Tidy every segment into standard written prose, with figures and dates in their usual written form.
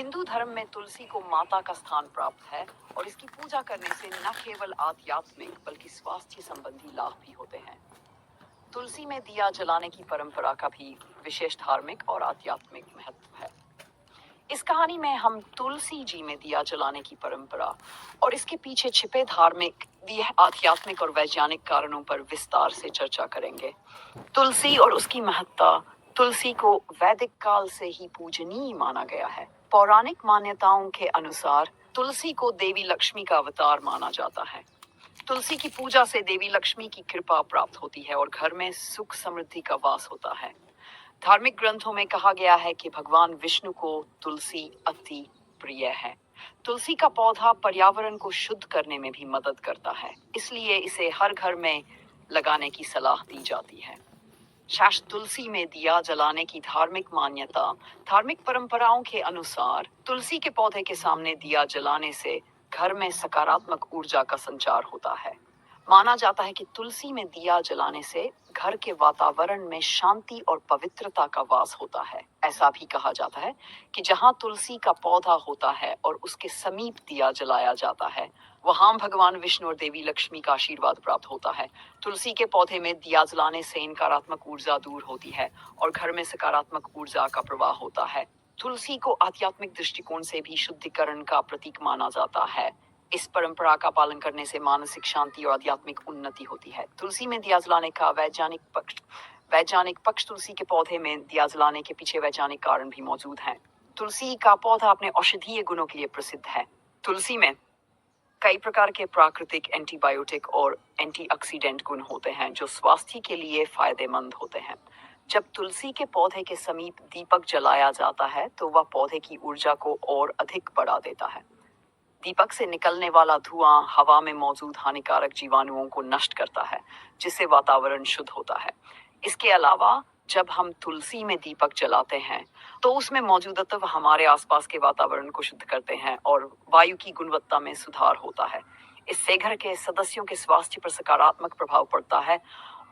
हिंदू धर्म में तुलसी को माता का स्थान प्राप्त है और इसकी पूजा करने से न केवल आध्यात्मिक बल्कि स्वास्थ्य संबंधी लाभ भी होते हैं। तुलसी में दिया जलाने की परंपरा का भी विशेष धार्मिक और आध्यात्मिक महत्व है। इस कहानी में हम तुलसी जी में दिया जलाने की परंपरा और इसके पीछे छिपे धार्मिक, आध्यात्मिक और वैज्ञानिक कारणों पर विस्तार से चर्चा करेंगे। तुलसी और उसकी महत्ता। तुलसी को वैदिक काल से ही पूजनीय माना गया है। पौराणिक मान्यताओं के अनुसार तुलसी को देवी लक्ष्मी का अवतार माना जाता है। तुलसी की पूजा से देवी लक्ष्मी की कृपा प्राप्त होती है और घर में सुख समृद्धि का वास होता है। धार्मिक ग्रंथों में कहा गया है कि भगवान विष्णु को तुलसी अति प्रिय है। तुलसी का पौधा पर्यावरण को शुद्ध करने में भी मदद करता है, इसलिए इसे हर घर में लगाने की सलाह दी जाती है। शास्त्र तुलसी में दिया जलाने की धार्मिक मान्यता। धार्मिक परंपराओं के अनुसार तुलसी के पौधे के सामने दिया जलाने से घर में सकारात्मक ऊर्जा का संचार होता है। माना जाता है कि तुलसी में दिया जलाने से घर के वातावरण में शांति और पवित्रता का वास होता है। ऐसा भी कहा जाता है कि जहां तुलसी का पौधा होता है और उसके समीप दिया जलाया जाता है, वहां भगवान विष्णु और देवी लक्ष्मी का आशीर्वाद प्राप्त होता है। तुलसी के पौधे में दिया जलाने से नकारात्मक ऊर्जा दूर होती है और घर में सकारात्मक ऊर्जा का प्रवाह होता है। तुलसी को आध्यात्मिक दृष्टिकोण से भी शुद्धिकरण का प्रतीक माना जाता है। इस परंपरा का पालन करने से मानसिक शांति और आध्यात्मिक उन्नति होती है। तुलसी में दिया जलाने का वैज्ञानिक पक्ष। तुलसी के पौधे में दिया जलाने के पीछे वैज्ञानिक कारण भी मौजूद हैं। तुलसी का पौधा अपने औषधीय गुणों के लिए प्रसिद्ध है। तुलसी में कई प्रकार के प्राकृतिक एंटीबायोटिक और एंटीऑक्सीडेंट गुण होते हैं जो स्वास्थ्य के लिए फायदेमंद होते हैं। जब तुलसी के पौधे के समीप दीपक जलाया जाता है तो वह पौधे की ऊर्जा को और अधिक बढ़ा देता है। दीपक से निकलने वाला धुआं हवा में मौजूद हानिकारक जीवाणुओं को नष्ट करता है, जिससे वातावरण शुद्ध होता है। इसके अलावा जब हम तुलसी में दीपक जलाते हैं तो उसमें मौजूद तत्व हमारे आसपास के वातावरण को शुद्ध करते हैं और वायु की गुणवत्ता में सुधार होता है। इससे घर के सदस्यों के स्वास्थ्य पर सकारात्मक प्रभाव पड़ता है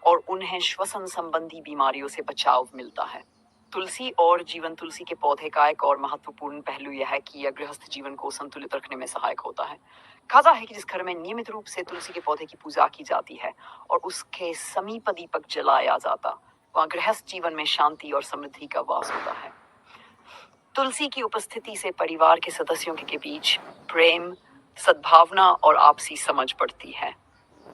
और उन्हें श्वसन संबंधी बीमारियों से बचाव मिलता है। तुलसी और जीवन। तुलसी के पौधे का एक और महत्वपूर्ण पहलू यह है कि यह गृहस्थ जीवन को संतुलित रखने में सहायक होता है। कहा है कि जिस घर में नियमित रूप से तुलसी के पौधे की पूजा की जाती है और उसके समीप दीपक जलाया जाता, वहाँ गृहस्थ जीवन में शांति और समृद्धि का वास होता है। तुलसी की उपस्थिति से परिवार के सदस्यों के बीच प्रेम, सद्भावना और आपसी समझ बढ़ती है।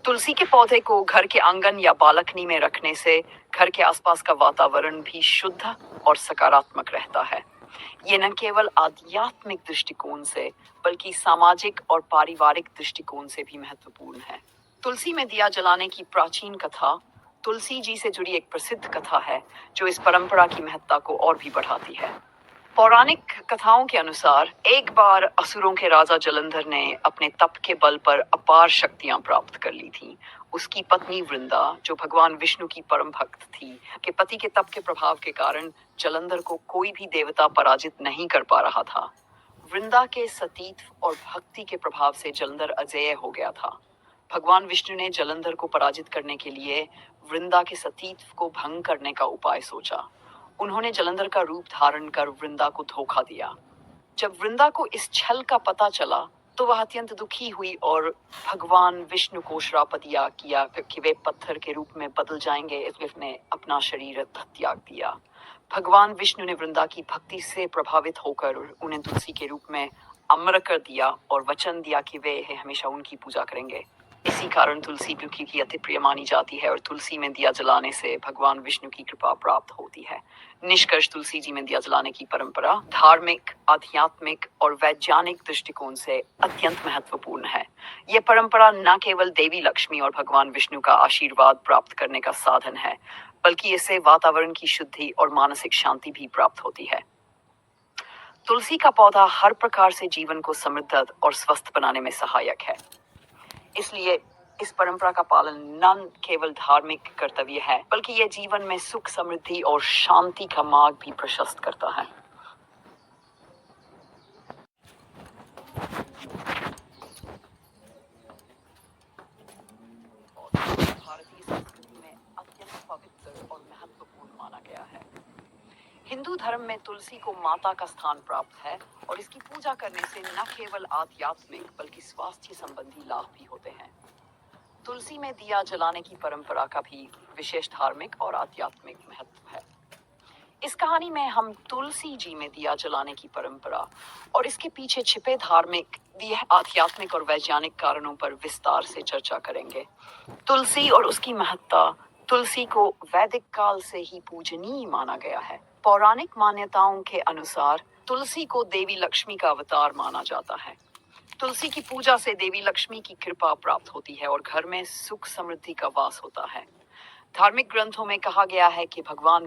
तुलसी के पौधे को घर के आंगन या बालकनी में रखने से घर के आसपास का वातावरण भी शुद्ध और सकारात्मक रहता है। ये न केवल आध्यात्मिक दृष्टिकोण से बल्कि सामाजिक और पारिवारिक दृष्टिकोण से भी महत्वपूर्ण है। तुलसी में दिया जलाने की प्राचीन कथा। तुलसी जी से जुड़ी एक प्रसिद्ध कथा है जो इस परंपरा की महत्ता को और भी बढ़ाती है। पौराणिक कथाओं के अनुसार एक बार असुरों के राजा जलंधर ने अपने तप के बल पर अपार शक्तियां प्राप्त कर ली थीं। उसकी पत्नी वृंदा, जो भगवान विष्णु की परम भक्त थी, के पति के तप के प्रभाव के कारण जलंधर को कोई भी देवता पराजित नहीं कर पा रहा था। वृंदा के सतीत्व और भक्ति के प्रभाव से जलंधर अजेय हो गया था। भगवान विष्णु ने जलंधर को पराजित करने के लिए वृंदा के सतीत्व को भंग करने का उपाय सोचा। उन्होंने जलंधर का रूप धारण कर वृंदा को धोखा दिया। जब वृंदा को इस छल का पता चला तो वह अत्यंत दुखी हुई और भगवान विष्णु को श्राप दिया किया कि वे पत्थर के रूप में बदल जाएंगे। इसलिए उसने अपना शरीर त्याग दिया। भगवान विष्णु ने वृंदा की भक्ति से प्रभावित होकर उन्हें तुलसी के रूप में अमर कर दिया और वचन दिया कि वे हमेशा उनकी पूजा करेंगे। इसी कारण तुलसी की अति प्रिय मानी जाती है और तुलसी में दिया जलाने से भगवान विष्णु की कृपा प्राप्त होती है। निष्कर्ष, तुलसी जी में दिया जलाने की परंपरा धार्मिक, आध्यात्मिक और वैज्ञानिक दृष्टिकोण से अत्यंत महत्वपूर्ण है। यह परंपरा न केवल देवी लक्ष्मी और भगवान विष्णु का आशीर्वाद प्राप्त करने का साधन है, बल्कि इससे वातावरण की शुद्धि और मानसिक शांति भी प्राप्त होती है। तुलसी का पौधा हर प्रकार से जीवन को समृद्ध और स्वस्थ बनाने में सहायक है। इसलिए इस परंपरा का पालन न केवल धार्मिक कर्तव्य है, बल्कि यह जीवन में सुख, समृद्धि और शांति का मार्ग भी प्रशस्त करता है। भारतीय संस्कृति में अत्यंत पवित्र और महत्वपूर्ण माना गया है। हिंदू धर्म में तुलसी को माता का स्थान प्राप्त है और इसकी पूजा करने से न केवल आध्यात्मिक बल्कि स्वास्थ्य संबंधी लाभ भी होते हैं। तुलसी में दिया जलाने की परंपरा का भी विशेष धार्मिक और आध्यात्मिक महत्व है। इस कहानी में हम तुलसी जी में दिया जलाने की परंपरा और इसके पीछे छिपे धार्मिक, आध्यात्मिक और वैज्ञानिक कारणों पर विस्तार से चर्चा करेंगे। तुलसी और उसकी महत्ता। तुलसी को वैदिक काल से ही पूजनीय माना गया है। पौराणिक मान्यताओं के अनुसार तुलसी को देवी लक्ष्मी का अवतार माना जाता है। तुलसी की पूजा से देवी लक्ष्मी की कृपा प्राप्त होती है और घर में सुख समृद्धि का वास होता है। धार्मिक ग्रंथों में कहा गया है कि भगवान